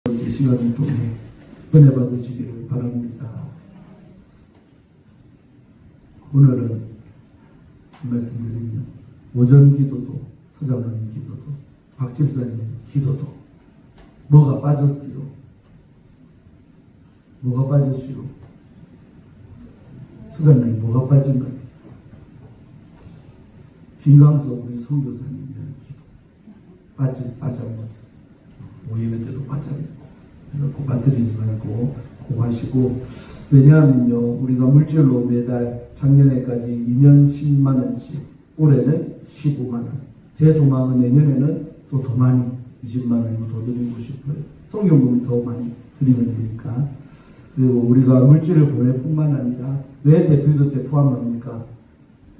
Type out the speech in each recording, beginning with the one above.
번째 시간을 통해 은혜 받으시기를 바랍니다. 오늘은 말씀드리면 오전 기도도, 서장로님 기도도, 박 집사님 기도도 뭐가 빠졌어요? 뭐가 빠졌어요? 서장로님 뭐가 빠진 것 같아요? 김강석 우리 선교사님의 기도 빠져버렸어요. 오예배 때도 빠져있고 그래서 빠뜨리지 말고 공하시고, 왜냐하면요 우리가 물질로 매달 작년에까지 2년 10만원씩, 올해는 15만원, 제 소망은 내년에는 또 더 많이 20만원이고 더 드리고 싶어요. 성경금을 더 많이 드리면 되니까. 그리고 우리가 물질을 보낼 뿐만 아니라 왜 대표도 때 포함합니까?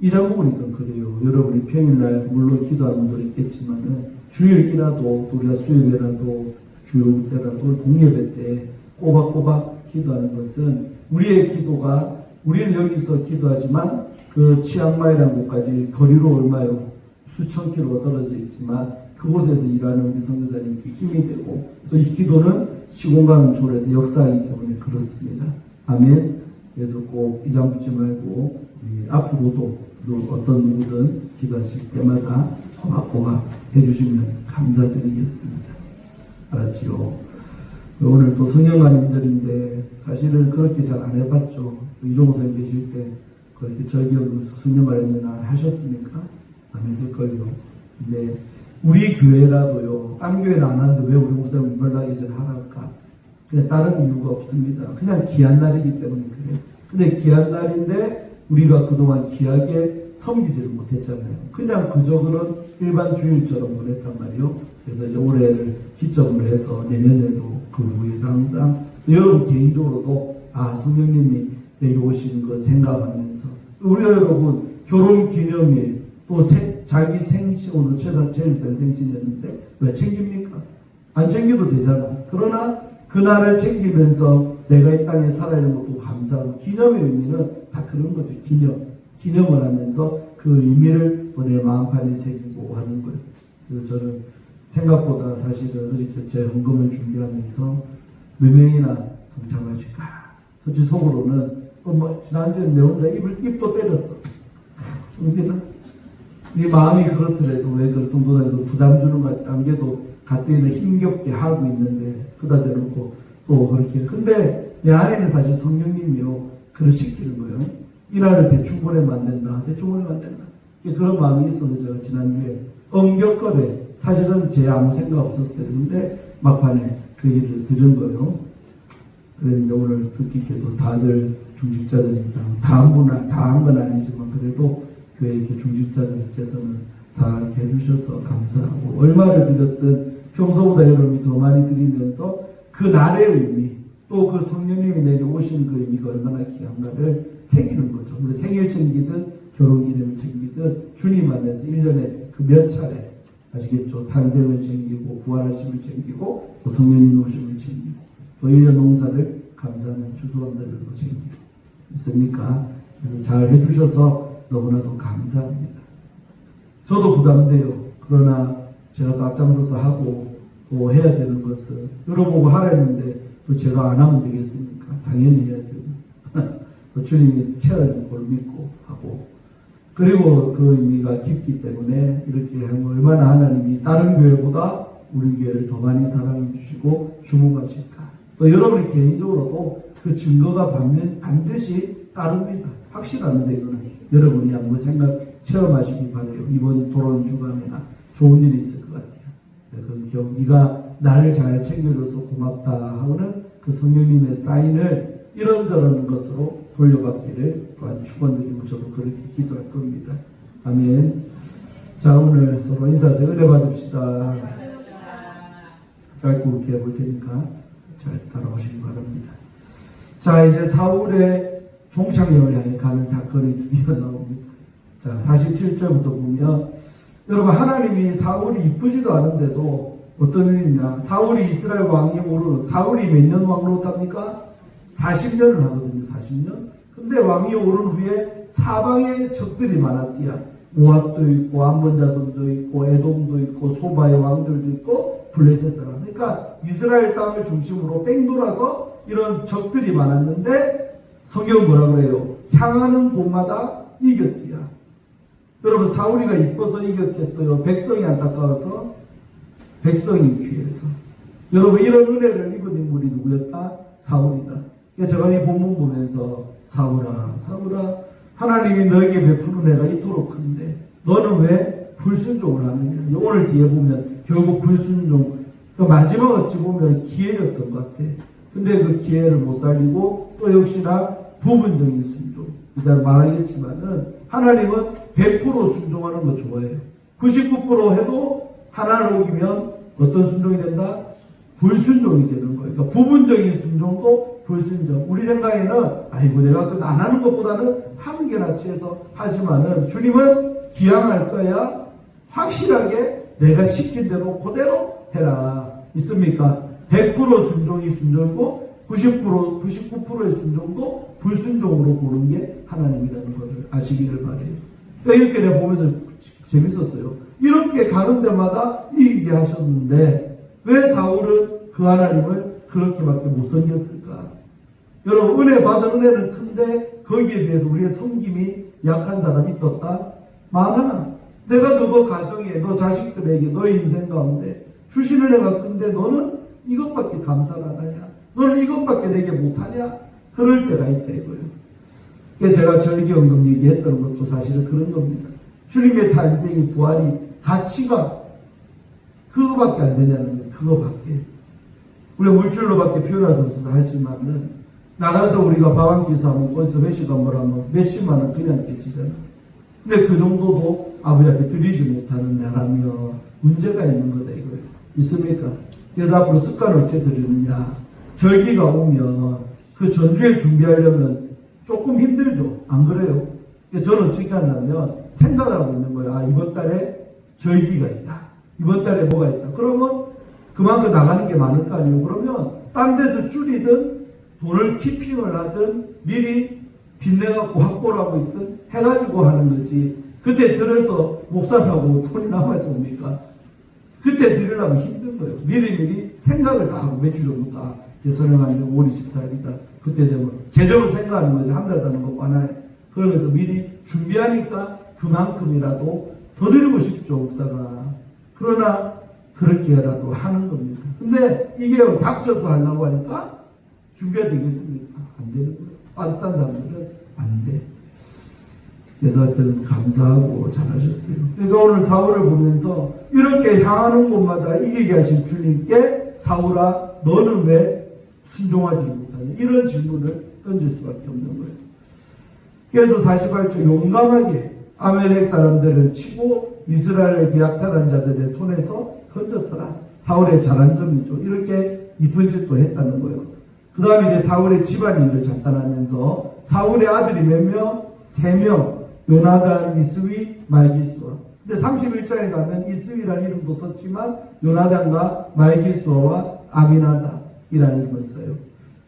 이자 먹으니까 그래요. 여러분이 평일날 물론 기도하는 분도 있겠지만은 주일이라도 또 우리가 수요일이라도 주일 때라도 공예배 때 꼬박꼬박 기도하는 것은 우리의 기도가, 우리는 여기서 기도하지만 그 치앙마이라는 곳까지 거리로 얼마요? 수천 킬로가 떨어져 있지만 그곳에서 일하는 우리 선교사님께 힘이 되고, 또 이 기도는 시공간 초월해서 역사이기 때문에 그렇습니다. 아멘. 그래서 꼭 이자 묻지 말고 앞으로도 어떤 누구든 기도하실 때마다 꼬박꼬박 해주시면 감사드리겠습니다. 알았지요? 오늘 또 성령관임절인데 사실은 그렇게 잘 안 해봤죠. 이종호 선생님 계실 때 그렇게 저희 교회로 성령관임절 하셨습니까? 안 했을걸요. 근데 우리 교회라도요, 딴 교회는 안 하는데 왜 우리 목사님 유별나기절 하랄까? 그냥 다른 이유가 없습니다. 그냥 귀한 날이기 때문에 그래요. 근데 귀한 날인데 우리가 그동안 귀하게 섬기지를 못했잖아요. 그냥 그저 그런 일반 주일처럼 보냈단 말이에요. 그래서 이제 올해를 기점으로 해서 내년에도 그 후에도 항상 여러분 개인적으로도 성령님이 내게 오시는 거 생각하면서, 우리가 여러분 결혼 기념일 또 자기 생신, 오늘 최일생 생신이었는데 왜 챙깁니까? 안 챙겨도 되잖아. 그러나 그날을 챙기면서 내가 이 땅에 살아있는 것도 감사하고, 기념의 의미는 다 그런 거죠. 기념을 하면서 그 의미를 또 내 마음판에 새기고 하는 거예요. 그래서 저는 생각보다 사실은 이렇게 제 헌금을 준비하면서 몇 명이나 동참하실까? 솔직히 속으로는 또 뭐 지난주에 내 혼자 입도 때렸어. 정비는 이 마음이 그렇더라도 왜 그 성도들도 부담 주는 것 같지 않게도 가뜩이나 힘겹게 하고 있는데 그다 대놓고 또 그렇게. 근데 내 안에는 사실 성령님이요 그걸 시키는 거예요. 이날을 대충 보내면 안 된다. 대충 보내면 안 된다. 그런 마음이 있어서 제가 지난주에 엄격하게, 사실은 제 아무 생각 없었어요. 근데 막판에 그 얘기를 들은 거예요. 그랬는데 오늘 뜻깊게도 다들 중직자들 이상 다 한 건 아니지만 그래도 교회 이렇게 중직자들께서는 다 이렇게 해주셔서 감사하고, 얼마를 드렸든 평소보다 여러분이 더 많이 드리면서 그 날의 의미, 또 그 성령님이 내게 오신 그 의미가 얼마나 귀한가를 새기는 거죠. 우리 생일 챙기든 결혼기념일 챙기든 주님 안에서 1년에 그 몇 차례, 아시겠죠? 탄생을 챙기고 부활하심을 챙기고 또 성령님 오심을 챙기고 또 1년 농사를 감사하는 추수감사절도 챙기고 있습니까? 그래서 잘 해주셔서 너무나도 감사합니다. 저도 부담돼요. 그러나 제가 또 앞장서서 하고 또 해야 되는 것을 여러보고 하라 했는데 또 제가 안 하면 되겠습니까? 당연히 해야 되고 또 주님이 채워준 걸 믿고 하고, 그리고 그 의미가 깊기 때문에 이렇게 하면 얼마나 하나님이 다른 교회보다 우리 교회를 더 많이 사랑해 주시고 주목하실까. 또 여러분이 개인적으로도 그 증거가 반드시 따릅니다. 확실합니다. 이거는 여러분이 한번 체험하시기 바라요. 이번 돌아온 주간에나 좋은 일이 있을 것 같아요. 그 네가 나를 잘 챙겨줘서 고맙다 하고는 그 성령님의 사인을 이런저런 것으로 돌려받기를 또한 축원드리고 저도 그렇게 기도할 겁니다. 아멘. 자, 오늘 서로 인사해서 은혜 받읍시다. 짧고 굵게 해볼 테니까 잘 따라오시기 바랍니다. 자, 이제 사울의 종착역을 향해 가는 사건이 드디어 나옵니다. 자, 47절부터 보면, 여러분, 하나님이 사울이 이쁘지도 않은데도 어떤 일이냐, 사울이 이스라엘 왕이 오르는, 사울이 몇 년 왕노릇 합니까? 40년을 하거든요. 40년. 근데 왕이 오른 후에 사방에 적들이 많았디야. 모압도 있고 암몬 자손도 있고 에돔도 있고 소바의 왕들도 있고 블레셋 사람. 그러니까 이스라엘 땅을 중심으로 뺑 돌아서 이런 적들이 많았는데 성경은 뭐라 그래요? 향하는 곳마다 이겼디야. 여러분, 사울이가 이뻐서 이겼겠어요? 백성이 안타까워서? 백성이 귀해서. 여러분, 이런 은혜를 입은 인물이 누구였다? 사울이다. 그러니까 제가 이 본문 보면서 사울아 하나님이 너에게 베푸는 은혜가 이토록 큰데 너는 왜 불순종을 하느냐. 오늘 뒤에 보면 결국 불순종, 그 마지막 어찌 보면 기회였던 것 같아. 근데 그 기회를 못 살리고 또 역시나 부분적인 순종. 일단 말하겠지만은 하나님은 100% 순종하는 거 좋아해요. 99% 해도 하나를 어기면 어떤 순종이 된다? 불순종이 되는 거예요. 그러니까 부분적인 순종도 불순종. 우리 생각에는 아이고 내가 그 안 하는 것보다는 하는 게 낫지 해서 하지만은 주님은 기양할 거야. 확실하게 내가 시킨 대로 그대로 해라. 있습니까? 100% 순종이 순종이고 99%의 순종도 불순종으로 보는 게 하나님이라는 것을 아시기를 바래요. 그러니까 이렇게 내가 보면서 재밌었어요. 이렇게 가는 데마다 이기게 하셨는데 왜 사울은 그 하나님을 그렇게밖에 못 섬겼을까? 여러분, 은혜 받은 은혜는 큰데 거기에 비해서 우리의 섬김이 약한 사람이 있었다? 많아. 내가 너 가정에, 너 자식들에게, 너의 인생 가운데 주신 은혜가 큰데 너는 이것밖에 감사를 안 하냐? 너는 이것밖에 내게 못하냐? 그럴 때가 있다 이거예요. 그래서 제가 절기연금 얘기했던 것도 사실은 그런 겁니다. 주님의 탄생이, 부활이, 가치가 그거밖에 안 되냐는 거예요. 그거밖에. 우리가 물질로밖에 표현할 수 없어서 하지만은 나가서 우리가 밥 한 끼 사면 거기서 회식 한번 하면 몇십만 원 그냥 깨지잖아. 근데 그 정도도 아버지 앞에 드리지 못하는 나라며 문제가 있는 거다 이거예요. 있습니까? 그래서 앞으로 습관을 어째 드리느냐. 절기가 오면 그 전주에 준비하려면 조금 힘들죠. 안 그래요? 저는 어떻게 하냐면 생각을 하고 있는 거예요. 아, 이번 달에 절기가 있다. 이번 달에 뭐가 있다. 그러면 그만큼 나가는 게 많을 거 아니에요. 그러면 딴 데서 줄이든 돈을 키핑을 하든 미리 빚내갖고 확보를 하고 있든 해가지고 하는 거지. 그때 들어서 목사라고 돈이 남아야 됩니까? 그때 드리려면 힘든 거예요. 미리미리 생각을 다 하고 몇 주 전부터 선행하면 5월 24일이다. 그때 되면 재정을 생각하는 거지. 한 달 사는 거 하나에. 그러면서 미리 준비하니까 그만큼이라도 더 드리고 싶죠, 목사가. 그러나 그렇게라도 하는 겁니다. 근데 이게 닥쳐서 하려고 하니까 준비가 되겠습니까? 안 되는 거예요. 빠듯한 사람들은 안 돼. 그래서 하여튼 감사하고 잘하셨어요. 그러니까 오늘 사울을 보면서 이렇게 향하는 곳마다 이기게 하신 주님께 사울아 너는 왜 순종하지 못하냐 이런 질문을 던질 수밖에 없는 거예요. 그래서 48절 용감하게 아멜렉 사람들을 치고 이스라엘의 그 약탈한 자들의 손에서 건졌더라. 사울의 잘한 점이죠. 이렇게 이쁜 짓도 했다는 거예요. 그 다음에 이제 사울의 집안 일을 장단하면서 사울의 아들이 몇 명? 3명. 요나단, 이스위, 말기수아. 근데 31장에 가면 이스위라는 이름도 썼지만 요나단과 말기수아와 아미나답이라는 이름을 써요.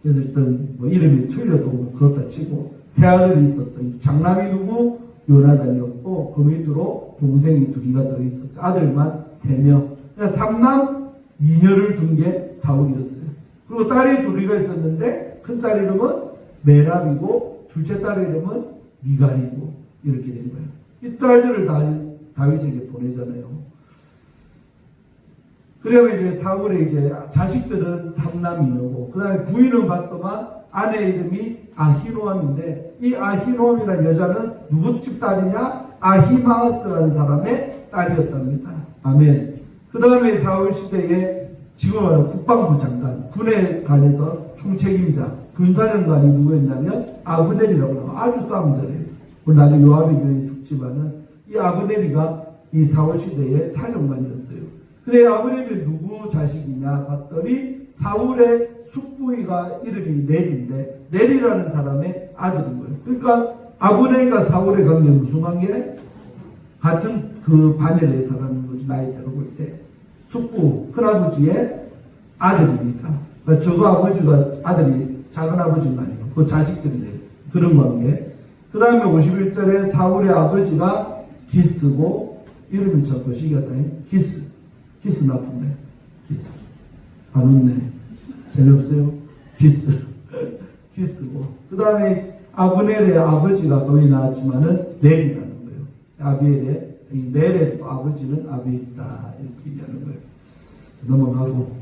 그래서 일단 뭐 이름이 틀려도 그렇다 치고 세 아들이 있었던 장남이 누구? 요나단이었고 그 밑으로 동생이 2가 더 있었어요. 아들만 3명. 그러니까 3남 2녀를 둔 게 사울이었어요. 그리고 딸이 2가 있었는데 큰 딸 이름은 메랍이고 둘째 딸 이름은 미갈이고 이렇게 된 거예요. 이 딸들을 다윗에게 보내잖아요. 그러면 이제 사울의 이제 자식들은 3남이고 그 다음에 부인은 봤더만 아내 이름이 아히노암인데 이 아히노암이라는 여자는 누구 집 딸이냐? 아히마아스라는 사람의 딸이었답니다. 아멘. 그 다음에 사울 시대에 지금 말하는 국방부 장관, 군에 관해서 총책임자, 군사령관이 누구였냐면 아브넬이라고 나와요. 아주 싸움 잘해요. 물론 나중에 요압의 기운이 죽지만은 이 아브넬이가 이 사울 시대의 사령관이었어요. 근데 아브넬이 누구 자식이냐 봤더니 사울의 숙부이가 이름이 넬인데 넬이라는 사람의 아들인 거예요. 그러니까 아브넬과 사울의 관계 무슨 관계? 같은 그 반열의 사람인 거지. 나이대로 볼 때 숙부 큰아버지의 아들이니까 그러니까 저거 아버지가 아들이 작은 아버지가 아니에요. 그 자식들이 돼요. 그런 관계. 그 다음에 51절에 사울의 아버지가 기스고 이름이 참 거시기하다. 기스 나쁜데. 기스. 안 웃네. 재미없어요? 기스고. 그 다음에 아브넬의 아버지가 거기 나왔지만은 넬이라는 거예요. 아비엘의 넬의 또 아버지는 아비엘이다. 이렇게 얘기하는 거예요. 넘어가고.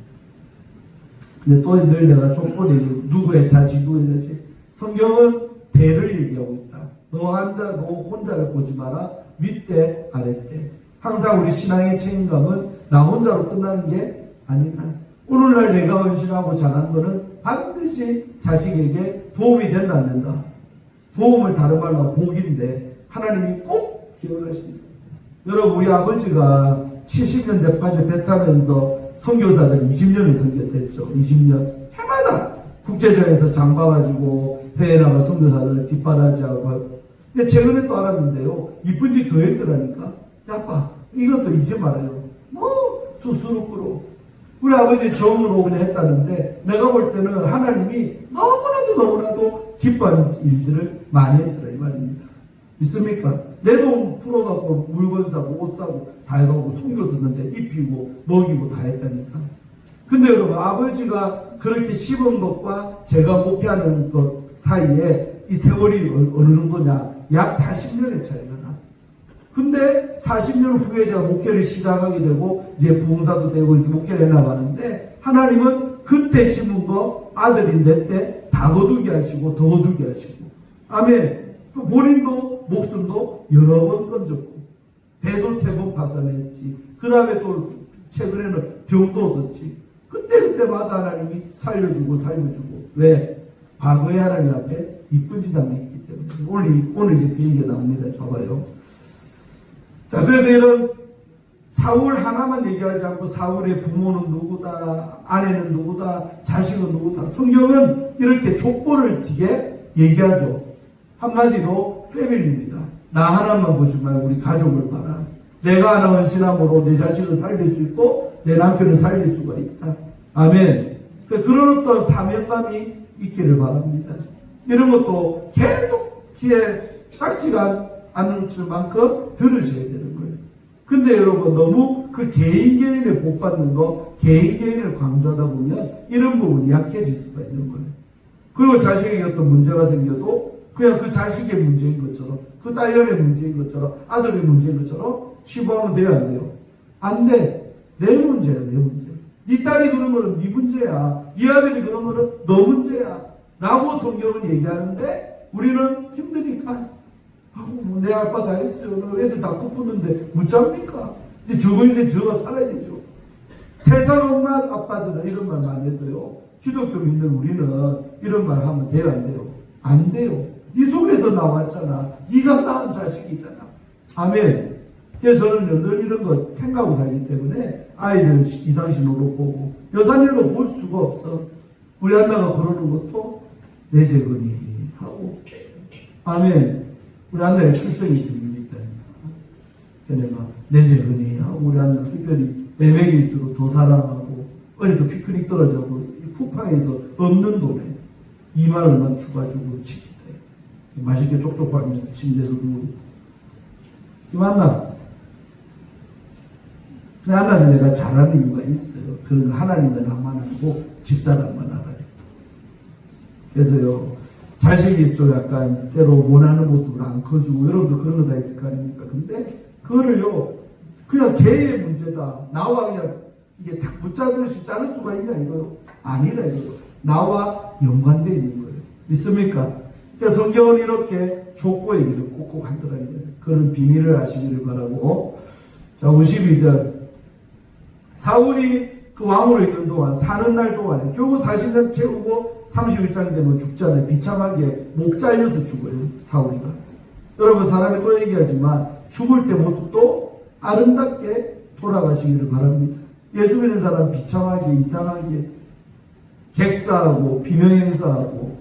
근데 또 늘 내가 족보를 누구의 자식, 누구의 자식. 성경은 대를 얘기하고 있다. 너 혼자를 보지 마라. 윗대, 아랫대. 항상 우리 신앙의 책임감은 나 혼자로 끝나는 게 아니다. 오늘날 내가 헌신하고 잘한 거는 반드시 자식에게 도움이 된다, 안 된다. 도움을 다른 말로 하면 복인데 하나님이 꼭 기억하십니다. 여러분, 우리 아버지가 70년 대파제 배 타면서 선교사들 20년을 선교했죠. 20년. 해마다 국제전에서 장 봐가지고 해외 나가 선교사들 뒷바라지하고. 근데 최근에 또 알았는데요. 이쁜 짓 더 했더라니까. 야, 아빠, 이것도 이제 말아요. 뭐, 수수룩꾸로. 우리 아버지 정으로 그냥 했다는데, 내가 볼 때는 하나님이 너무나도 기뻐하는 일들을 많이 했더라, 이 말입니다. 믿습니까? 내 돈 풀어갖고 물건 사고 옷 사고 다 해가고 선교사들한테 입히고 먹이고 다 했다니까. 근데 여러분, 아버지가 그렇게 씹은 것과 제가 목회하는 것 사이에 이 세월이 어느 정도냐? 약 40년의 차이가 나. 근데 40년 후에 제가 목회를 시작하게 되고 이제 부흥사도 되고 이렇게 목회를 해나가는데 하나님은 그때 심은 거 아들이 내 때 다 거두게 하시고 더 거두게 하시고. 아멘. 또 본인도 목숨도 여러 번 건졌고 배도 3번 파산했지. 그 다음에 또 최근에는 병도 얻었지. 그때마다 하나님이 살려주고 왜? 과거의 하나님 앞에 이쁜 짓 안 했기 때문에. 오늘 이제 그 얘기가 나옵니다. 봐봐요. 자, 그래서 이런 사울 하나만 얘기하지 않고 사울의 부모는 누구다, 아내는 누구다, 자식은 누구다. 성경은 이렇게 족보를 되게 얘기하죠. 한마디로 패밀리입니다. 나 하나만 보지 말고 우리 가족을 봐라. 내가 하나 헌신함으로 내 자식을 살릴 수 있고 내 남편을 살릴 수가 있다. 아멘. 그런 어떤 사명감이 있기를 바랍니다. 이런 것도 계속 귀에 딱지가 않을 만큼 들으셔야 되는 거예요. 근데 여러분, 너무 그 개인을 복 받는 거, 개인을 강조하다 보면 이런 부분이 약해질 수가 있는 거예요. 그리고 자식에게 어떤 문제가 생겨도 그냥 그 자식의 문제인 것처럼, 그 딸년의 문제인 것처럼, 아들의 문제인 것처럼 치부하면 돼요, 안 돼요? 안 돼. 내 문제야, 내 문제. 네 딸이 그런 거는 네 문제야. 네 아들이 그런 거는 너 문제야. 라고 성경은 얘기하는데 우리는 힘드니까 내 아빠 다 했어요. 애들 다 굽는데 묻잡니까? 이제 저거 인생 저거 살아야 되죠. 세상 엄마 아빠들은 이런 말 많이 해도요. 기독교 믿는 우리는 이런 말 하면 돼요, 안 돼요? 안 돼요. 네 속에서 나왔잖아. 네가 낳은 자식이잖아. 아멘. 그래서 저는 늘 이런 거 생각하고 살기 때문에 아이들 이상신호로 보고 여산일로 볼 수가 없어. 우리 안나가 그러는 것도 내 재건이 하고. 아멘. 우리 안나의 출생이 비밀이 있다니까. 내가 내 재건이 하고 우리 안나 특별히 매매기수로 더 사랑하고 어디도 피크닉 떨어져고 쿠팡에서 없는 돈에 2만 원만 주가지고 지키다. 맛있게 쪽쪽거리면서 침대에서 누워있고. 맞나? 근데 하나는 내가 잘하는 이유가 있어요. 그런 거 하나님과 나만 알고 집사람만 알아요. 그래서요, 자식이 좀 약간 때로 원하는 모습을 안 커주고, 여러분도 그런 거 다 있을 거 아닙니까? 근데 그거를요, 그냥 걔의 문제다. 나와 그냥 이게 딱 붙잡듯이 자를 수가 있냐, 이거? 아니라, 이거. 나와 연관되어 있는 거예요. 믿습니까? 그래서 성경은 이렇게 족보 얘기를 꼭꼭 하더라고요. 그런 비밀을 아시기를 바라고. 자, 52절. 사울이 그 왕으로 있는 동안, 사는 날 동안에 겨우 40년 채우고 31장 되면 죽잖아요. 비참하게 목 잘려서 죽어요, 사울이가. 여러분, 사람이 또 얘기하지만 죽을 때 모습도 아름답게 돌아가시기를 바랍니다. 예수 믿는 사람 비참하게, 이상하게 객사하고 비명행사하고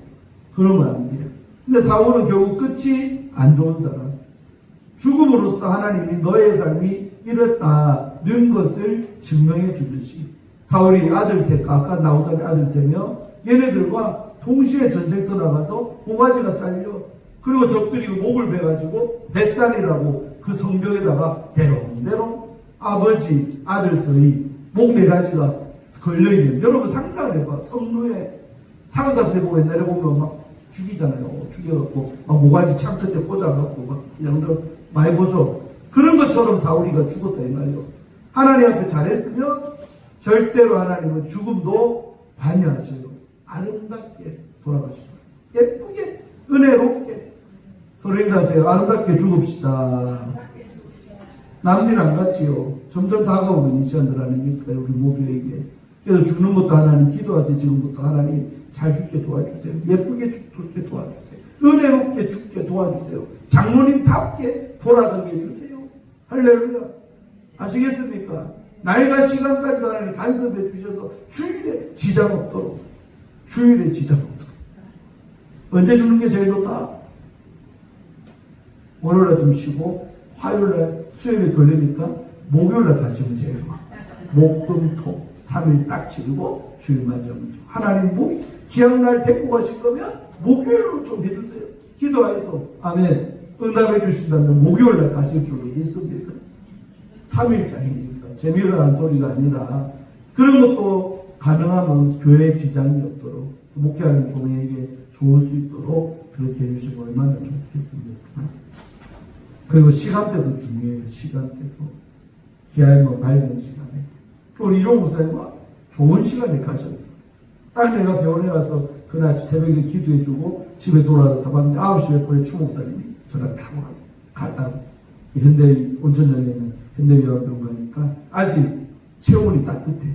그러면 안 돼요. 근데 사울은 결국 끝이 안 좋은 사람. 죽음으로써 하나님이 너의 삶이 이렇다는 것을 증명해 주듯이 사울이 아들 셋, 아까 나오자니 아들 3명, 얘네들과 동시에 전쟁터 나가서 모가지가 잘려. 그리고 적들이 그 목을 베가지고 뱃살이라고 그 성벽에다가 대롱대롱 아버지 아들 서의 목 네 가지가 걸려있는, 여러분 상상을 해봐. 성루에 상 같은 데 보면 내려보면 막 죽이잖아요. 죽여갖고 막 모가지 창 끝에 꽂아갖고 막 이런 많이 보죠. 그런 것처럼 사울이가 죽었다 이 말이에요. 하나님 앞에 잘했으면 절대로 하나님은 죽음도 관여하셔요. 아름답게 돌아가시고 예쁘게 은혜롭게 서로 인사하세요. 아름답게 죽읍시다. 남일 안 같지요. 점점 다가오는 이 시간들 아닙니까? 우리 모두에게. 그래서 죽는 것도 하나님 기도하세요. 지금부터 하나님 잘 죽게 도와주세요. 예쁘게 죽게 도와주세요. 은혜롭게 죽게 도와주세요. 장로님답게 돌아가게 해주세요. 할렐루야. 아시겠습니까? 날과 시간까지도 하나님 간섭해 주셔서 주일에 지장 없도록, 주일에 지장 없도록. 언제 죽는 게 제일 좋다? 월요일날 좀 쉬고 화요일날 수요일에 걸리니까 목요일날 가시면 제일 좋아. 목, 금, 토 3일 딱 치르고 주일 맞이하면 좋아. 하나님 기약날 데리고 가실 거면 목요일로 좀 해주세요. 기도하여서 아멘 응답해 주신다면 목요일날 가실 줄로 믿습니다. 3일장이니까 재미를 하는 소리가 아니라 그런 것도 가능하면 교회에 지장이 없도록 목회하는 종에게 좋을 수 있도록 그렇게 해주시면 얼마나 좋겠습니까? 그리고 시간대도 중요해요. 시간대도 기아의 밝은 시간에 또 우리 이종 목사님과 좋은 시간에 가셨어. 딱 내가 병원에 가서 그날 새벽에 기도해주고 집에 돌아와서 봤는데 9시 몇 분에 추 목사님이 전화 다 갔다고. 현대 온천역에 있는 현대요양병원 가니까 아직 체온이 따뜻해.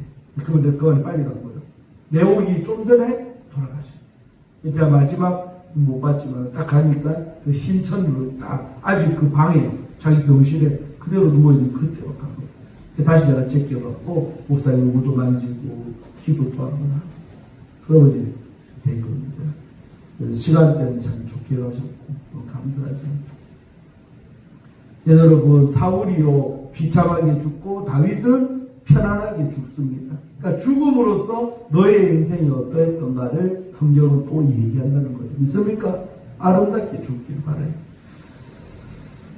그러면 그 안에 빨리 간 거예요. 내 오기 좀 전에 돌아가셨대. 제가 마지막 못 봤지만 딱 가니까 그 신천으로 딱 아직 그 방에 자기 병실에 그대로 누워있는 그때로 간 거예요. 다시 내가 제껴갖고 목사님 얼굴도 만지고 기도도 하거나 그러고 이제 된 겁니다. 그래서 시간대는 참 좋게 가셨고 감사하죠. 여러분 사울이요 비참하게 죽고 다윗은 편안하게 죽습니다. 그러니까 죽음으로써 너의 인생이 어떠했던가를 성경은 또 얘기한다는 거예요. 믿습니까? 아름답게 죽기를 바라요.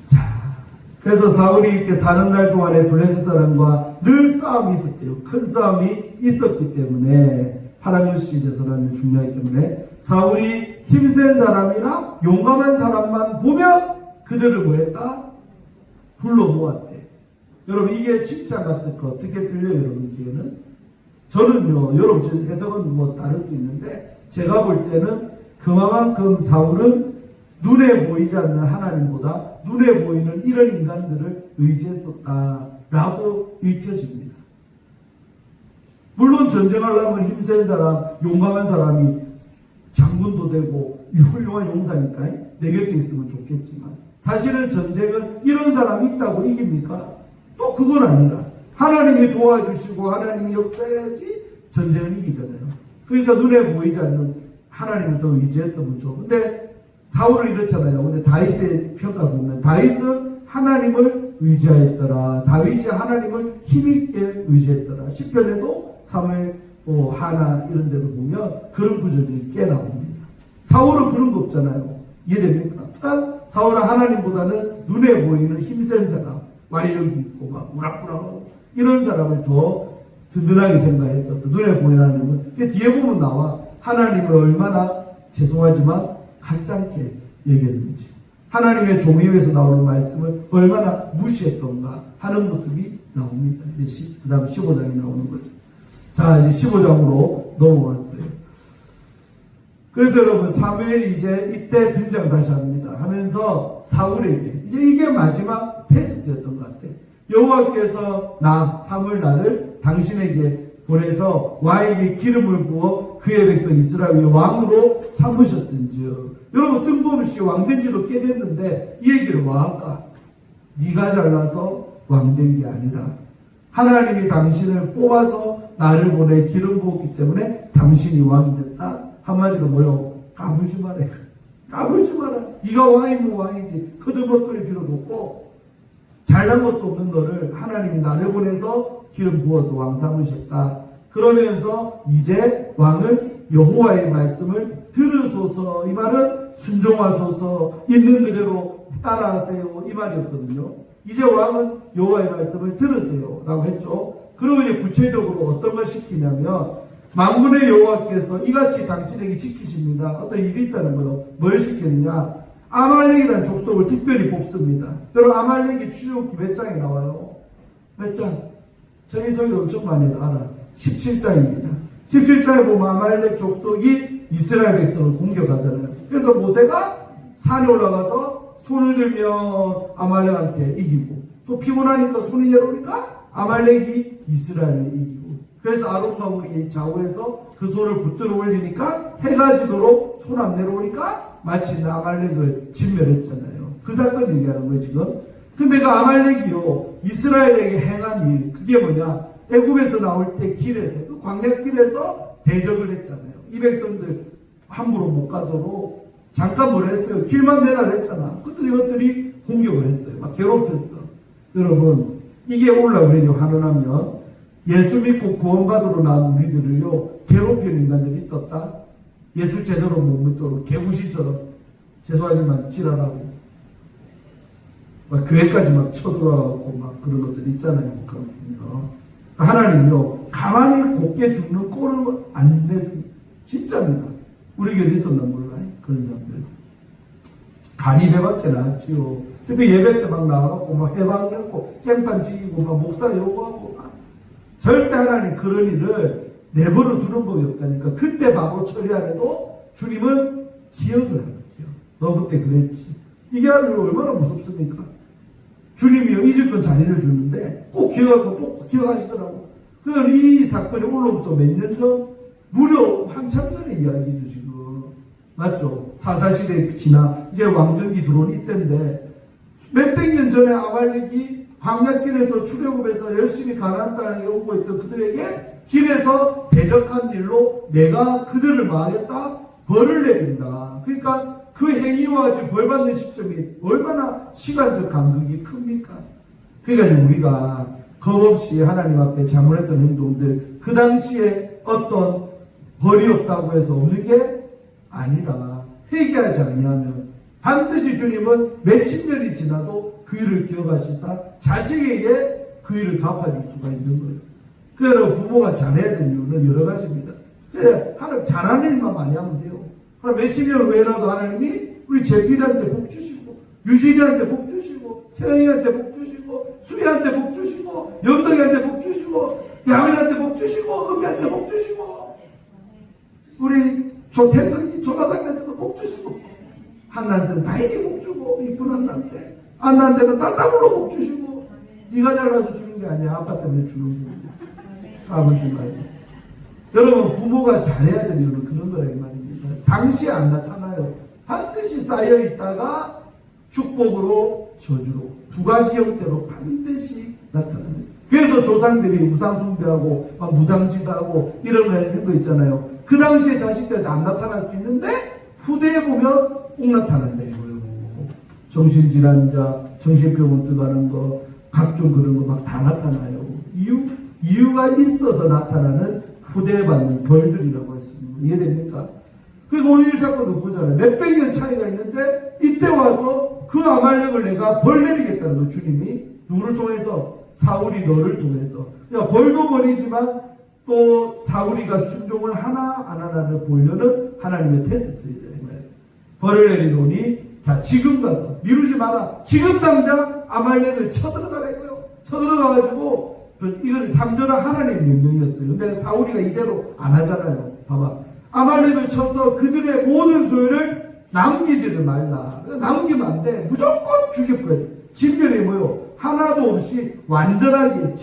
자, 그래서 사울이 이렇게 사는 날 동안에 블레셋 사람과 늘 싸움이 있었대요. 큰 싸움이 있었기 때문에 파랑글씨 제사라는 중요하기 때문에 사울이 힘센 사람이나 용감한 사람만 보면 그들을 뭐 했다? 불러 모았대. 여러분 이게 칭찬 같은 거 어떻게 들려요? 여러분 귀에는? 저는요 여러분 해석은 뭐 다를 수 있는데 제가 볼 때는 그만큼 사울은 눈에 보이지 않는 하나님보다 눈에 보이는 이런 인간들을 의지했었다라고 읽혀집니다. 물론 전쟁하려면 힘센 사람, 용감한 사람이 장군도 되고 훌륭한 용사니까 내 곁에 있으면 좋겠지만 사실은 전쟁은 이런 사람이 있다고 이깁니까? 또 그건 아니라 하나님이 도와주시고 하나님이 역사해야지 전쟁을 이기잖아요. 그러니까 눈에 보이지 않는 하나님을 더 의지했던 거죠. 근데 사울은 이렇잖아요. 근데 다윗의 평가 보면 다윗은 하나님을 의지하였더라. 다윗이 하나님을 힘있게 의지했더라. 시편에도 사무엘 하나 이런 데도 보면 그런 구절이 꽤 나옵니다. 사울은 그런 거 없잖아요. 이해됩니까? 그러니까 사울은 하나님보다는 눈에 보이는 힘센 사람, 완력이 있고 막 우락부락하고 이런 사람을 더 든든하게 생각했죠. 눈에 보이는 하나님은 뒤에 보면 나와 하나님을 얼마나 죄송하지만 가짜게 얘기했는지 하나님의 종회에서 나오는 말씀을 얼마나 무시했던가 하는 모습이 나옵니다. 이제 그 다음 15장이 나오는 거죠. 자 이제 15장으로 넘어왔어요. 그래서 여러분 사무엘이 이제 이때 등장 다시 합니다. 하면서 사울에게 이제 이게 마지막 테스트였던 것 같아요. 여호와께서 사무엘 나를 당신에게 보내서 왕에게 기름을 부어 그의 백성 이스라엘의 왕으로 삼으셨은즉. 여러분 뜬금없이 왕된 지도 꽤 됐는데 이 얘기를 왕까 네가 잘나서 왕된 게 아니라 하나님이 당신을 뽑아서 나를 보내 기름 부었기 때문에 당신이 왕이 됐다. 한마디로 뭐요? 까불지 마라. 까불지 마라. 네가 왕이면 왕이지. 거들먹거릴 필요도 없고 잘난 것도 없는 너를 하나님이 나를 보내서 기름 부어서 왕 삼으셨다. 그러면서 이제 왕은 여호와의 말씀을 들으소서. 이 말은 순종하소서, 있는 그대로 따라하세요, 이 말이었거든요. 이제 왕은 여호와의 말씀을 들으세요 라고 했죠. 그리고 이제 구체적으로 어떤 걸 시키냐면, 만군의 여호와께서 이같이 당신에게 시키십니다. 어떤 일이 있다는 거예요. 뭘 시키느냐? 아말렉이라는 족속을 특별히 뽑습니다. 여러분, 아말렉이 출애굽기 몇 장에 나와요? 몇 장? 저희 소리 엄청 많이 해서 알아. 17장입니다. 17장에 보면 아말렉 족속이 이스라엘 백성을 공격하잖아요. 그래서 모세가 산에 올라가서 손을 들면 아말렉한테 이기고, 또 피곤하니까 손이 내려오니까 아말렉이 이스라엘을 이기고, 그래서 아론과 우리 좌우에서 그 손을 붙들어 올리니까 해가 지도록 손 안 내려오니까 마치 아말렉을 진멸했잖아요. 그 사건 얘기하는 거예요 지금. 근데 그 아말렉이요, 이스라엘에게 행한 일, 그게 뭐냐? 애굽에서 나올 때 길에서, 그 광야길에서 대적을 했잖아요. 이 백성들 함부로 못 가도록 잠깐 뭘 했어요? 길만 내라 했잖아. 근데 이것들이 공격을 했어요. 막 괴롭혔어. 여러분, 이게 올라오려고 환원하면 예수 믿고 구원받으러 나온 우리들을요, 괴롭히는 인간들이 떴다. 예수 제대로 못 믿도록 개구시처럼, 죄송하지만 지랄하고 막 교회까지 막 쳐들어가고 막 그런 것들 있잖아요. 그렇군요. 하나님요, 가만히 곱게 죽는 꼴을 안 내주는, 진짜입니다. 우리 교회에 있었나 몰라요. 그런 사람들. 간이배밖에 나왔지요. 특히 예배 때 막 나와갖고 막 해방 넣고 깽판 지기고 막 목사 요구하고 막. 절대 하나님 그런 일을 내버려 두는 법이 없다니까. 그때 바로 처리 안 해도 주님은 기억을 하는 거죠. 너 그때 그랬지. 이게 얼마나 무섭습니까? 주님이요, 잊을 건 자리를 주는데 꼭 기억하고 또 기억하시더라고. 그럼 이 사건이 올로부터 몇 년 전? 무려 한참 전에 이야기죠 지금. 맞죠? 사사시대 지나 이제 왕정기 들어온 이때인데, 몇백 년 전에 아말렉이 광야길에서 출애굽해서 열심히 가나안 땅에 오고 있던 그들에게 길에서 대적한 일로 내가 그들을 망하겠다, 벌을 내린다. 그러니까 그 행위와 지금 벌 받는 시점이 얼마나 시간적 간극이 큽니까? 그러니까 우리가 겁없이 하나님 앞에 잘못했던 행동들, 그 당시에 어떤 벌이 없다고 해서 없는 게 아니라 회개하지 아니하면 반드시 주님은 몇십 년이 지나도 그 일을 기억하시사 자식에게 그 일을 갚아줄 수가 있는 거예요. 그래서 부모가 잘해야 될 이유는 여러 가지입니다. 그래, 하나님 잘하는 일만 많이 하면 돼요. 그럼 몇십 년 후에라도 하나님이 우리 제필한테 복 주시고, 유진이한테 복 주시고, 세영이한테 복 주시고, 수희한테 복 주시고, 영덕이한테 복 주시고, 양이한테 복 주시고, 은미한테 복 주시고, 우리 조태성이 조나단한테도 복 주시고, 한나한테는 다행히 복 주고, 이쁜 한나한테, 한나한테는 따따블로 복 주시고, 네가 잘나서 주는 게 아니야. 아빠 때문에 주는 거야. 까불지 말고. 여러분, 부모가 잘해야 될 이유는 그런 거라 이 말입니다. 당시에 안 나타나요. 반드시 쌓여 있다가 축복으로 저주로 두 가지 형태로 반드시 나타납니다. 그래서 조상들이 우상숭배하고 무당짓하고 이런 걸 한 거 있잖아요. 그 당시에 자식들한테 안 나타날 수 있는데 후대에 보면 꼭 나타난다 이거예요. 정신질환자, 정신병원 들어가는 거, 각종 그런 거 막 다 나타나요. 이유가 있어서 나타나는 후대에 받는 벌들이라고 했습니다. 이해됩니까? 그리고 오늘 일 사건도 그거잖아요. 몇백 년 차이가 있는데 이때 와서 그 아말렉을 내가 벌 내리겠다는 거, 주님이. 누구를 통해서? 사울이 너를 통해서. 그러니까 벌도 벌이지만 또 사울이가 순종을 하나 안 하나를 보려는 하나님의 테스트예요. 벌을 내리노니 자 지금 가서 미루지 마라. 지금 당장 아말렉을 쳐들어가라 이거요. 쳐들어가가지고 이건 상전한 하나님의 명령이었어요. 근데 사울이가 이대로 안 하잖아요. 봐봐. 아말렉을 쳐서 그들의 모든 소유를 남기지를 말라. 남기면 안 돼. 무조건 죽여버려야 돼. 진멸이 뭐요? 하나도 없이 완전하게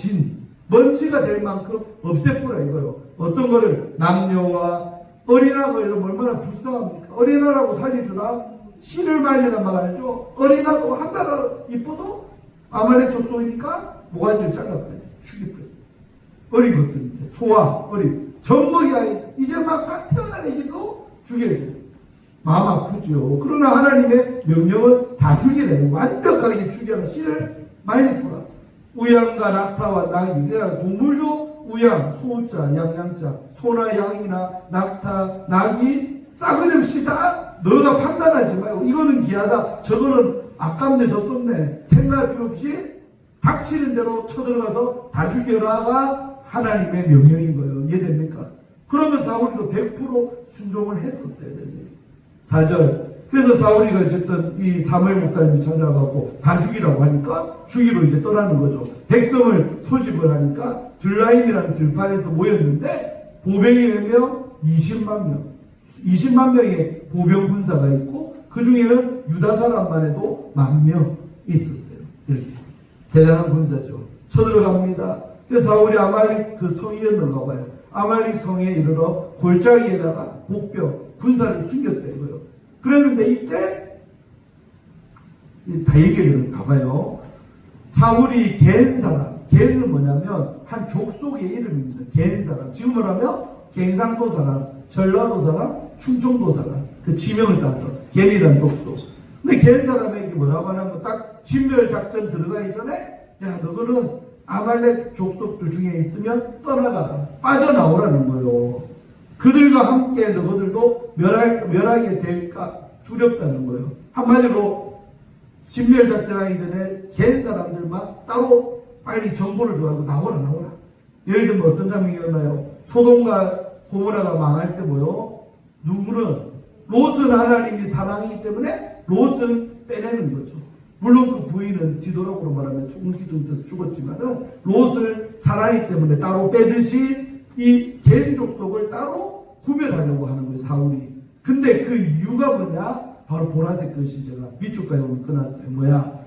먼지가 될 만큼 없애버려 이거요. 어떤 거를? 남녀와 어린아가 이러면 얼마나 불쌍합니까? 어린아라고 살려주라? 씨를 말리란 말 알죠? 어린아도 한 나라 이뻐도 아말렉 족속이니까 모가지를 잘라버려. 죽여버려. 어린 것들인데 소아, 어린 젖먹이 아이 이제 막 태어난 애기도 죽여야 돼요. 마음 아프죠. 그러나 하나님의 명령은 다 죽이래. 완벽하게 죽여라. 씨를 많이 풀어. 우양과 낙타와 나귀. 그러니까 동물도 우양, 소자, 양양자, 소나 양이나 낙타, 낙이 싸그리 없이 다 너가 판단하지 말고 이거는 귀하다, 저거는 아깝네, 저떴네 생각할 필요 없이 닥치는 대로 쳐들어가서 다 죽여라가 하나님의 명령인 거예요. 이해됩니까? 그러면 사울이도 100% 순종을 했었어야 됩니다. 4절. 그래서 사울이가 어쨌든 이 사무엘 목사님이 찾아가고 다 죽이라고 하니까 죽이러 이제 떠나는 거죠. 백성을 소집을 하니까 들라임이라는 들판에서 모였는데 보병이 몇 명? 20만 명. 20만 명의 보병 군사가 있고 그 중에는 유다 사람만 해도 10,000명 있었어요. 이렇게 대단한 군사죠. 쳐들어갑니다. 그래서 사울이 아말릭 그 성이었는가 봐요. 아말릭 성에 이르러 골짜기에다가 복병 군사를 숨겼대요. 그랬는데 이때 다 얘기를 가봐요. 사울이 겐 사람, 겐은 뭐냐면 한 족속의 이름입니다. 겐 사람. 지금 뭐라면 갱상도 사람, 전라도 사람, 충청도 사람. 그 지명을 따서 겐이라는 족속. 근데 겐 사람에게 뭐라고 하냐면 딱 진멸 작전 들어가기 전에 야 너거는 아말렉 족속들 중에 있으면 떠나가라, 빠져나오라는 거예요. 그들과 함께 너희들도 멸하게 될까 두렵다는 거예요. 한마디로 진멸작전하기 전에 갠 사람들만 따로 빨리 정보를 줘가지고 나오라. 예를 들면 어떤 장면이 일어나요? 소돔과 고모라가 망할 때 뭐요? 누구는 롯은 하나님이 사랑이기 때문에 롯은 빼내는 거죠. 물론 그 부인은 뒤돌아보로 말하면 소금기둥 떠서 죽었지만은 롯을 사랑이기 때문에 따로 빼듯이 이 겐 족속을 따로 구별하려고 하는 거예요, 사울이. 근데 그 이유가 뭐냐? 바로 보라색 글씨 제가 밑줄까지 오늘 끊었어요. 뭐야?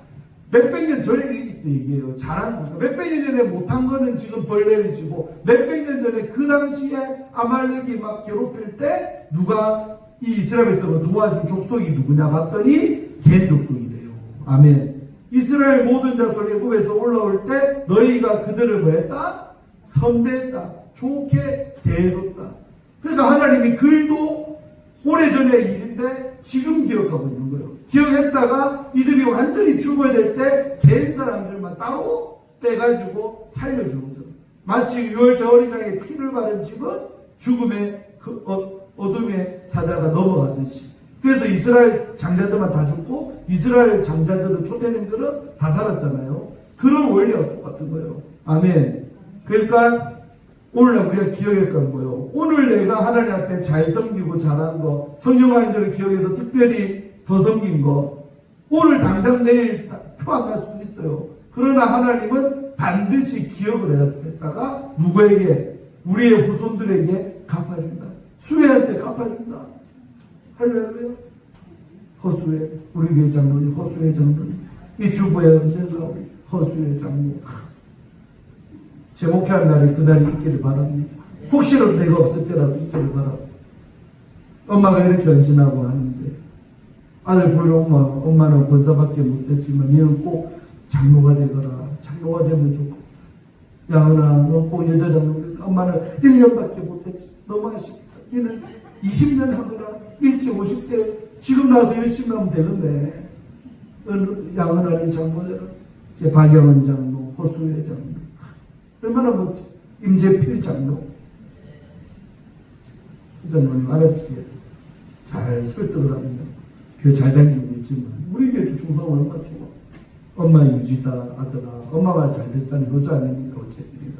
몇백 년 전에 얘기해요. 잘한 거. 몇백 년 전에 못한 거는 지금 벌레를 지고, 몇백 년 전에 그 당시에 아말렉이 막 괴롭힐 때 누가 이 이스라엘에서 도와준 족속이 누구냐 봤더니 겐 족속이래요. 아멘. 이스라엘 모든 자손 애굽에서 올라올 때 너희가 그들을 뭐했다? 선대했다. 좋게 대해줬다. 그러니까 하나님이 글도 오래전의 일인데 지금 기억하고 있는 거예요. 기억했다가 이들이 완전히 죽어야 될 때 갠 사람들만 따로 빼가지고 살려주는 거죠. 마치 6월 저 어린아이의 피를 바른 집은 죽음의 그 어둠의 사자가 넘어가듯이. 그래서 이스라엘 장자들만 다 죽고 이스라엘 장자들은 초대생들은 다 살았잖아요. 그런 원리가 똑같은 거예요. 아멘. 그러니까 오늘 우리가 기억할 건 뭐예요? 오늘 내가 하나님 앞에 잘 섬기고 잘한 거, 성령 말씀을 기억해서 특별히 더 섬긴 거, 오늘 당장 내일 표 안 날 수도 있어요. 그러나 하나님은 반드시 기억을 했다가 누구에게? 우리의 후손들에게 갚아준다. 수혜한테 갚아준다. 할렐루야. 허수혜, 우리 교회 장로님, 허수혜 장로님, 이 주보에 언젠가 우리 허수혜 장로 제목한 날이 그날이 있기를 바랍니다. 혹시라도 내가 없을 때라도 있기를 바랍니다. 엄마가 이렇게 헌신하고 하는데 아들 불러 엄마는 권사밖에 못했지만 너는 꼭 장로가 되거라. 장로가 되면 좋겠다. 야은아 너 꼭 여자 장로. 엄마는 1년밖에 못했지. 너무 아쉽다. 너는 20년 하거라. 일찍 50대 지금 나와서 열심히 하면 되는데 야은아는 장로 되라. 박영은 장로, 호수의 장로. 얼마나 멋져. 임재필 장로. 장로님 알았지? 잘 설득을 합니다. 교회 잘 다니고 있지만 우리 교회 충성 얼마나 좋아. 엄마 유지다 아들아. 엄마 말 잘 됐잖아. 여자 아닙니까? 어쨌든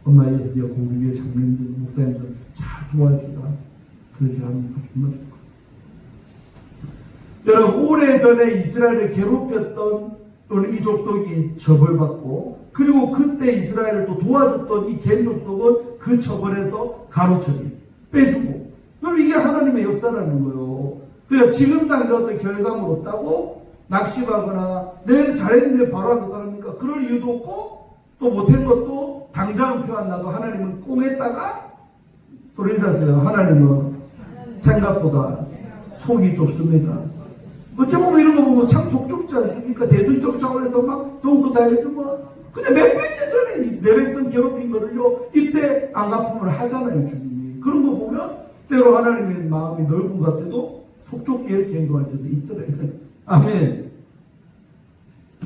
엄마 예수 네가 공교회 장로님들 목사님들 잘 도와주라. 그렇게 하면 정말 좋을 것 같아요. 여러분 오래전에 이스라엘을 괴롭혔던 이 족속이 처벌받고 그리고 그때 이스라엘을 또 도와줬던 이 겐 족속은 그 처벌에서 가로처리 빼주고. 그럼 이게 하나님의 역사라는 거예요. 그러니까 지금 당장 어떤 결과물 없다고 낙심하거나 내가 잘했는데 바로 하는 사람입니까? 그럴 이유도 없고 또 못한 것도 당장은 표 안 나도 하나님은 꽁했다가 소리 인사하세요. 하나님은 생각보다 속이 좁습니다. 어찌 보면 이런 거 보면 참 속 좁지 않습니까? 대승적 차원에서 막 동수 다 해주면 근데 몇백 년 전에 내 백성 괴롭힌 거를요 이때 안 갚음을 하잖아요. 주님이. 그런 거 보면 때로 하나님의 마음이 넓은 것 같아도 속 좁게 이렇게 행동할 때도 있더래요. 아멘.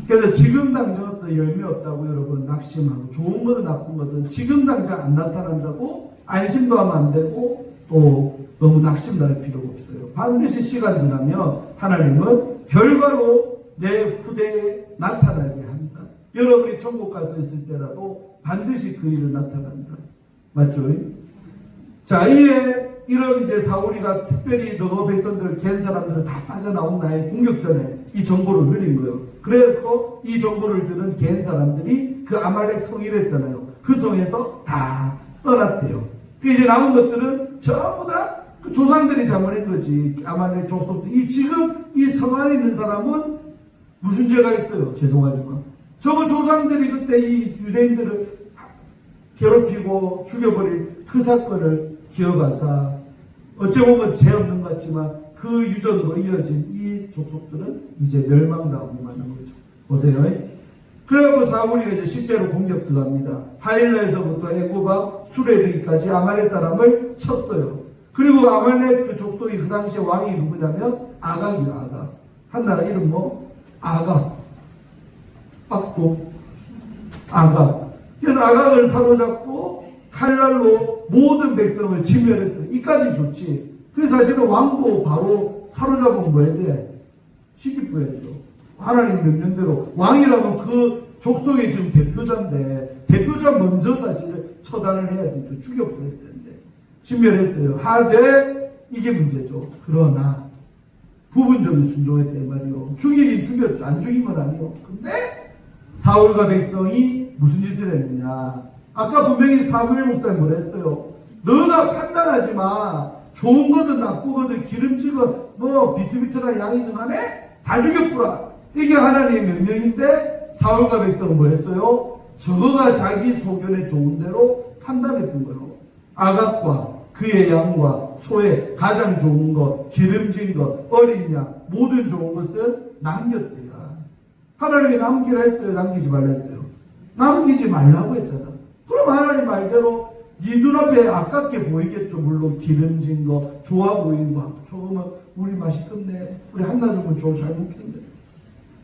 그래서 지금 당장 나서부터 열매 없다고 여러분 낙심하고 좋은 거든 나쁜 거든 지금 당장 안 나타난다고 안심도 하면 안 되고 또 너무 낙심할 필요가 없어요. 반드시 시간 지나면 하나님은 결과로 내 후대에 나타나게 한다. 여러분이 천국 가서 있을 때라도 반드시 그 일은 나타난다. 맞죠? 자, 이에 이런 이제 사울이가 특별히 너거 백성들을 갠 사람들을 다 빠져나온 나의 공격 전에 이 정보를 흘린 거예요. 그래서 이 정보를 들은 갠 사람들이 그 아말렉 성이랬잖아요. 그 성에서 다 떠났대요. 그 이제 남은 것들은 전부 다 그 조상들이 잘못한 거지. 아말렉 족속들. 지금 이 성 안에 있는 사람은 무슨 죄가 있어요? 죄송하지만. 저거 조상들이 그때 이 유대인들을 괴롭히고 죽여버린 그 사건을 기억하사 어찌 보면 죄 없는 것 같지만 그 유전으로 이어진 이 족속들은 이제 멸망당하고 마는 거죠. 보세요. 그래갖고 사울이 이제 실제로 공격 들어갑니다. 하일라에서부터 애굽왕 수레르기까지 아말렉 사람을 쳤어요. 그리고 아말렉 그 족속이 그 당시에 왕이 누구냐면 아각이요. 아각. 한 나라 이름 뭐? 아각. 빡도. 아각. 그래서 아각을 사로잡고 칼날로 모든 백성을 진멸했어요. 이까지 좋지. 그래서 사실은 왕도 바로 사로잡은 거에 대해 시기부야죠. 하나님 명령대로 왕이라면 그 족속의 지금 대표자인데 대표자 먼저 사실 처단을 해야 되죠. 죽여버려야 되는데 진멸했어요. 하되 이게 문제죠. 그러나 부분적인 순종했다 이 말이요. 죽이긴 죽였죠. 안 죽인 건 아니요. 근데 사울과 백성이 무슨 짓을 했느냐. 아까 분명히 사무엘 목사님 뭐랬어요. 너가 판단하지 마. 좋은 거든 나쁘거든 기름지건 뭐 비트비트나 양이든 간에 다 죽여뿌라. 이게 하나님의 명령인데 사울과 백성은 뭐 했어요? 저거가 자기 소견에 좋은 대로 판단했던 거예요. 아각과 그의 양과 소의 가장 좋은 것, 기름진 것, 어린 양 모든 좋은 것은 남겼대요. 하나님이 남기라 했어요? 남기지 말라 했어요? 남기지 말라고 했잖아. 그럼 하나님 말대로 네 눈앞에 아깝게 보이겠죠. 물론 기름진 거, 좋아 보이는 거. 조금은 우리 맛있겠네. 우리 한나 주면 잘 먹겠네.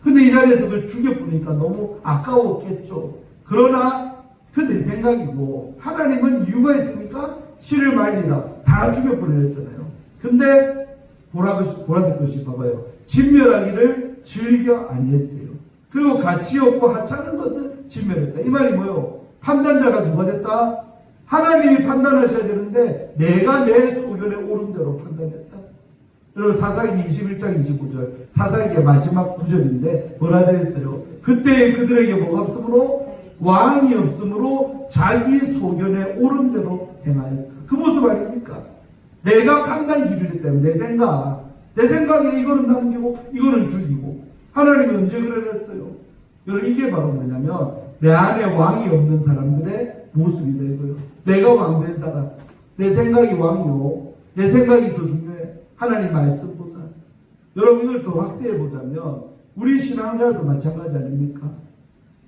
근데 이 자리에서 그걸 죽여보니까 너무 아까웠겠죠. 그러나 그 내 생각이고 하나님은 이유가 있으니까 씨를 말리라 다 죽여버렸잖아요. 근데 보라색 것이 봐봐요. 진멸하기를 즐겨 아니했대요. 그리고 가치 없고 하찮은 것을 진멸했다. 이 말이 뭐예요? 판단자가 누가 됐다? 하나님이 판단하셔야 되는데 내가 내 소견에 옳은 대로 판단했다. 여러분 사사기 21장 25절 사사기의 마지막 구절인데 뭐라 되어 있어요? 그때 그들에게 뭐가 없으므로 왕이 없으므로 자기 소견에 옳은 대로 행하였다. 그 모습 아닙니까? 내가 판단 기준이 때문에 내 생각에 이거는 남기고 이거는 죽이고 하나님이 언제 그랬어요? 여러분 이게 바로 뭐냐면 내 안에 왕이 없는 사람들의 모습이 되고요. 내가 왕된 사람 내 생각이 왕이요. 내 생각이 더 중요해. 하나님 말씀보다. 여러분 이걸 더 확대해 보자면 우리 신앙생활도 마찬가지 아닙니까?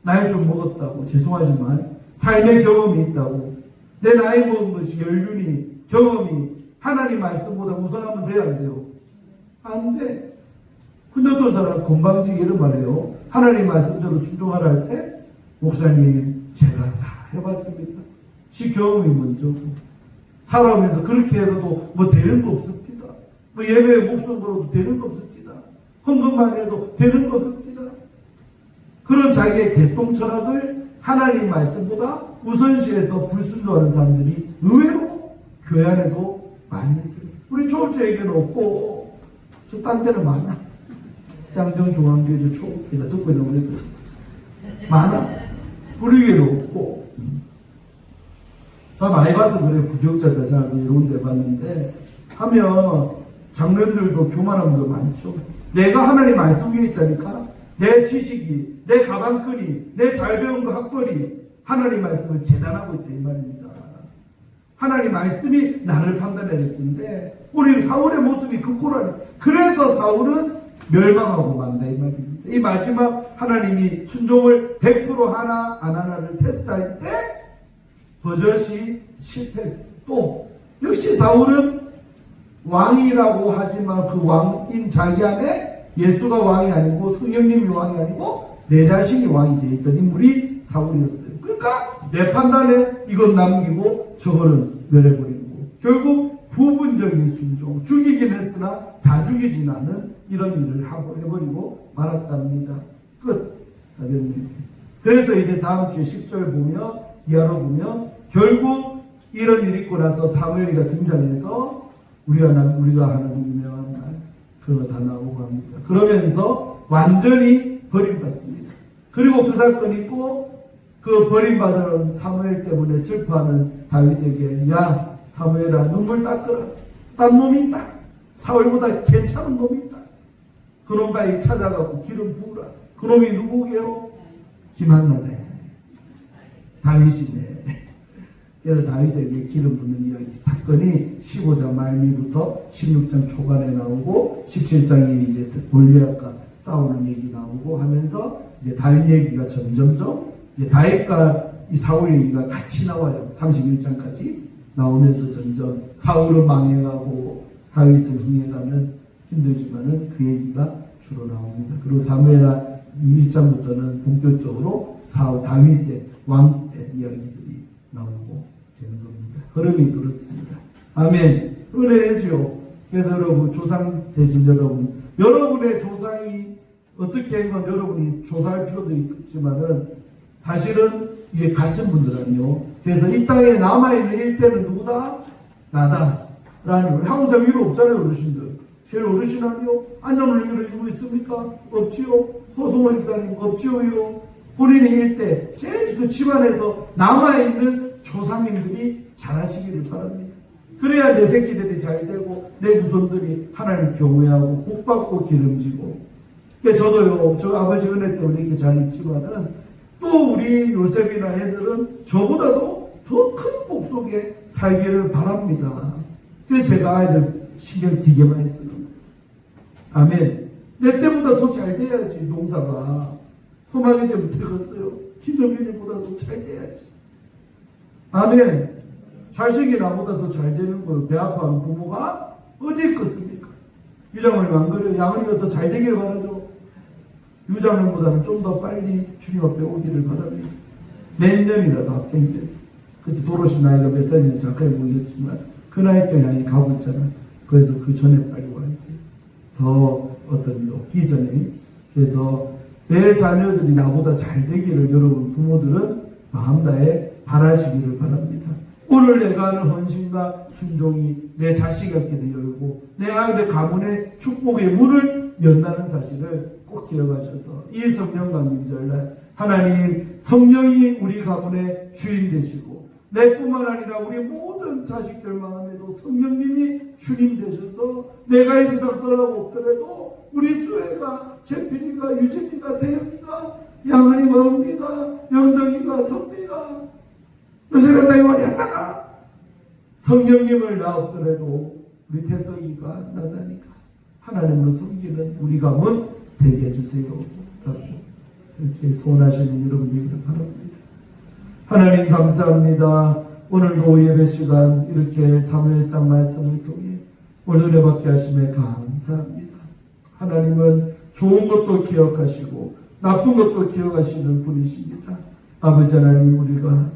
나이 좀 먹었다고 죄송하지만 삶의 경험이 있다고 내 나이 먹은 것이 연륜이 경험이 하나님 말씀보다 우선하면 돼야 안 돼요? 안 돼. 근데 어떤 사람은 건방지게 이런 말해요. 하나님 말씀대로 순종하라 할 때 목사님 제가 다 해봤습니다. 지 경험이 먼저고 살아오면서 그렇게 해도 뭐 되는 거 없습니다. 뭐 예배에 목숨 걸어도 되는 거 없습니다. 헌금만 해도 되는 거 없습니다. 그런 자기의 개똥 철학을 하나님 말씀보다 우선시해서 불순종하는 사람들이 의외로 교회 안에도 많이 있어요. 우리 초업자에게는 없고 저 딴 데는 많아. 양정중앙교회 저 초업자가 듣고 있는 우리도 찾았어요. 많아. 우리 교회는 없고 저 많이 봐서 그래. 부교육자 대상도 이런 데 봤는데 하면 장로님들도 교만한 분들 많죠. 내가 하나님 말씀 위에 있다니까 내 지식이, 내 가방끈이, 내 잘 배운 그 학벌이 하나님 말씀을 재단하고 있다 이 말입니다. 하나님 말씀이 나를 판단해야 될 텐데 우리 사울의 모습이 그 꼴아니. 그래서 사울은 멸망하고 만다 이 말입니다. 이 마지막 하나님이 순종을 100% 하나 안 하나를 테스트할 때 버젓이 실패했어요. 또 역시 사울은 왕이라고 하지만 그 왕인 자기 안에 예수가 왕이 아니고 성령님이 왕이 아니고 내 자신이 왕이 되어 있던 인물이 사울이었어요. 그러니까 내 판단에 이건 남기고 저거는 멸해버리고 결국 부분적인 순종, 죽이긴 했으나 다 죽이진 않은 이런 일을 해버리고 말았답니다. 끝. 다 됐네요. 그래서 이제 다음 주에 10절 보면 이하로 보면 결국 이런 일이 있고 나서 사무엘이가 등장해서 우리가 하는 유명한 말 그런 거 다 나오고 합니다. 그러면서 완전히 버림받습니다. 그리고 그 사건이 있고 그 버림받은 사무엘 때문에 슬퍼하는 다윗에게 야 사무엘아 눈물 닦으라. 딴 놈이 있다. 사울보다 괜찮은 놈이 있다. 그놈 바에 찾아가고 기름 부으라. 그놈이 누구게요? 김한나네. 다윗이네. 그래서 다윗에게 기름 붓는 이야기 사건이 15장 말미부터 16장 초반에 나오고 17장에 이제 골리앗과 싸우는 얘기 나오고 하면서 이제 다윗 얘기가 점점점 이제 다윗과 이 사울 얘기가 같이 나와요. 31장까지 나오면서 점점 사울은 망해가고 다윗은 흥해가면 힘들지만은 그 얘기가 주로 나옵니다. 그리고 사무엘하 1장부터는 본격적으로 다윗의 왕 때 이야기들이 나오고 되는 겁니다. 흐름이 그렇습니다. 아멘. 은혜죠. 그래서 여러분 조상 되신 여러분의 조상이 어떻게 한 건 여러분이 조사할 필요도 있지만은 사실은 이제 가신 분들 아니요. 그래서 이 땅에 남아있는 일대는 누구다? 나다. 라는 우리 한국 사람 위로 없잖아요, 어르신들. 제일 어르신 아니요? 안전을 위로 누구 있습니까? 없지요. 허송호 집사님 없지요, 위로. 본인의 일대, 제일 그 집안에서 남아있는 조상님들이 잘하시기를 바랍니다. 그래야 내 새끼들이 잘 되고 내 후손들이 하나님 경외하고 복받고 기름지고. 그러니까 저도요, 저 아버지 은혜 때문에 이렇게 잘 있지만은 또 우리 요셉이나 애들은 저보다도 더 큰 복 속에 살기를 바랍니다. 그래서 제가 아이들 신경 되게 많이 쓰는 거예요. 아멘. 내 때보다 더 잘 돼야지, 농사가. 험하게 되면 되겠어요. 김정민이보다도 잘 돼야지. 아멘. 자식이 나보다 더 잘 되는 걸 배 아파하는 부모가 어디 있겠습니까? 유장원이 안 그래요? 양은이가 더 잘 되기를 바라죠. 유장원보다는 좀 더 빨리 주님 앞에 오기를 바랍니다. 몇 년이라도 앞당겨야 돼. 그때 돌아오신 나이가 몇 살인지 정확하게 모르겠지만 그 나이 때 양이 가고 있잖아. 그래서 그 전에 빨리 와야 돼. 더 어떤 일 없기 전에. 그래서 내 자녀들이 나보다 잘 되기를 여러분 부모들은 마음 다해 바라시기를 바랍니다. 오늘 내가 하는 헌신과 순종이 내 자식에게도 열고 내 아이들 가문의 축복의 문을 연다는 사실을 꼭 기억하셔서 이 성령 강림절날 하나님 성령이 우리 가문의 주인 되시고 내뿐만 아니라 우리 모든 자식들 마음에도 성령님이 주님 되셔서 내가 이 세상 떠나고 없더라도 우리 수혜가 재필이가 유진이가 세영이가 양은이가 은미가 영덕이가 성미가 요새가 나이원이 하나가 성령님을 나 없더라도 우리 태성이가 나다니까 하나님으로 섬기는 우리 가문 되게 해주세요 라고 그렇게 소원하시는 여러분 되기를 바랍니다. 하나님 감사합니다. 오늘도 예배 시간 이렇게 사무엘상 말씀을 통해 오늘 은혜 받게 하심에 감사합니다. 하나님은 좋은 것도 기억하시고 나쁜 것도 기억하시는 분이십니다. 아버지 하나님 우리가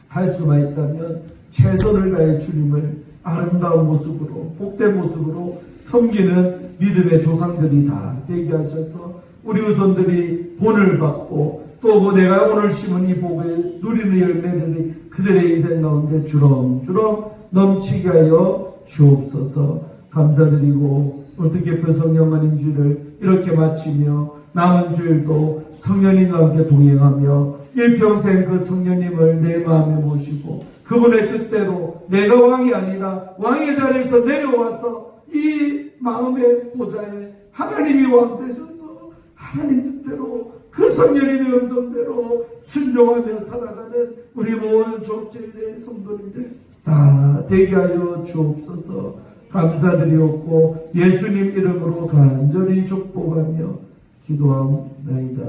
할 수만 있다면 최선을 다해 주님을 아름다운 모습으로 복된 모습으로 섬기는 믿음의 조상들이 다 되게 하셔서 우리 후손들이 본을 받고 또 내가 오늘 심은 이 복을 누리는 열매들이 그들의 인생 가운데 주렁주렁 넘치게 하여 주옵소서. 감사드리고 어떻게 그 성령만인 주를 이렇게 마치며 남은 주일도 성령님과 함께 동행하며 일평생 그 성령님을 내 마음에 모시고 그분의 뜻대로 내가 왕이 아니라 왕의 자리에서 내려와서 이 마음의 보좌에 하나님이 왕 되셔서 하나님 뜻대로 그 성령님의 음성대로 순종하며 살아가는 우리 모든 족제일의 성도님들 다 되게 하여 주옵소서. 감사드리옵고 예수님 이름으로 간절히 축복하며 기도하옵나이다.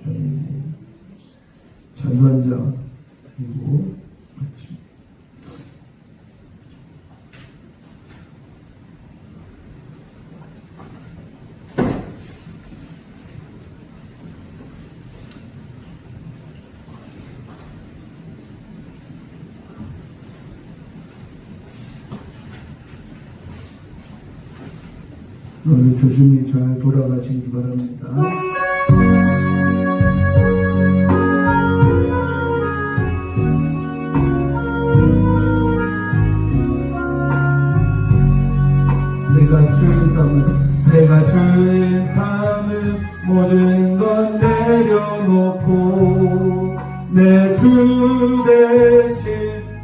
아멘. 찬송자 그리고 마칩니다. 조심히 잘 돌아가시기 바랍니다. 내가 주인 삼은 모든 건 내려놓고 내 주 대신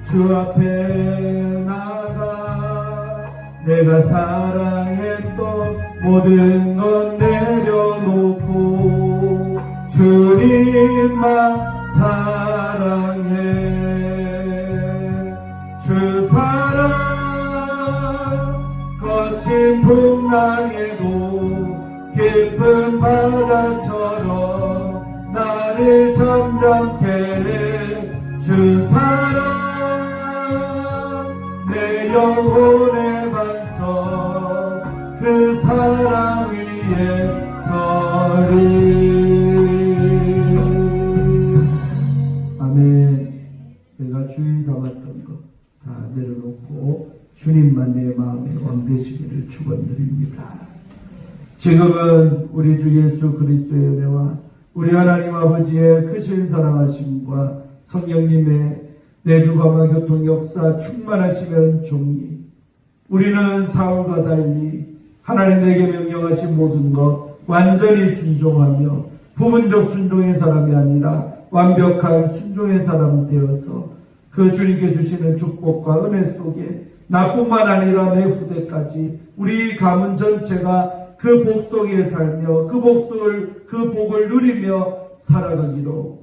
주 앞에 나가 내가 사랑했던 모든 건 내려놓고 주님만 사랑해 주 사랑 거친 풍랑에도 깊은 바다처럼 나를 잠잠케 해 주 사랑 내 영혼의 반석 그 사랑 위에 서리 아멘. 내가 주인 삼았던 것 다 내려놓고 주님만 내 마음의 왕 되시기를 축원드립니다. 지금은 우리 주 예수 그리스도의 은혜와 우리 하나님 아버지의 크신 사랑하심과 성령님의 내주감화 교통 역사 충만하시며 은총이 우리는 사울과 달리 하나님 내게 명령하신 모든 것 완전히 순종하며 부분적 순종의 사람이 아니라 완벽한 순종의 사람 되어서 그 주님께 주시는 축복과 은혜 속에 나뿐만 아니라 내 후대까지 우리 가문 전체가 그 복 속에 살며 그 복을 누리며 살아가기로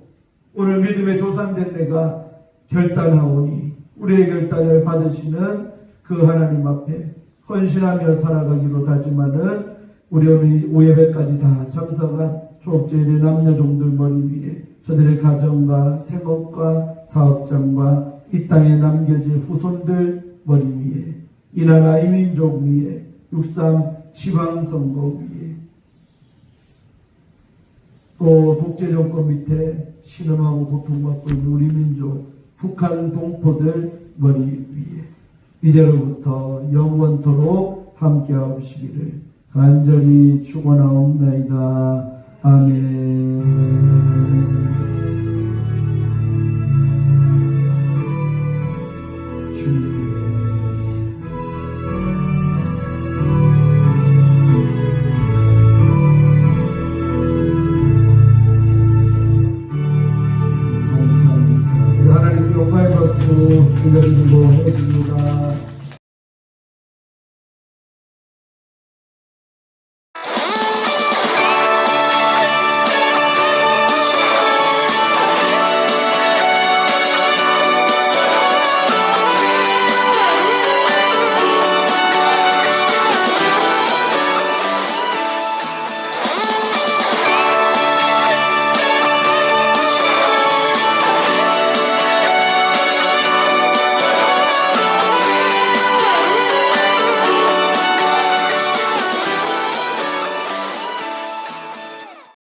오늘 믿음의 조상된 내가 결단하오니 우리의 결단을 받으시는 그 하나님 앞에 헌신하며 살아가기로 다짐하는 우리 오늘 오예배까지 다 참석한 초업제일의 남녀 종들 머리 위에 저들의 가정과 생업과 사업장과 이 땅에 남겨질 후손들 머리 위에 이 나라 이 민족 위에 6.3 지방선거 위에 또 독재정권 밑에 신음하고 고통받고 있는 우리 민족 북한 동포들 머리 위에 이제로부터 영원토록 함께하시기를 간절히 축원하옵나이다. 아멘.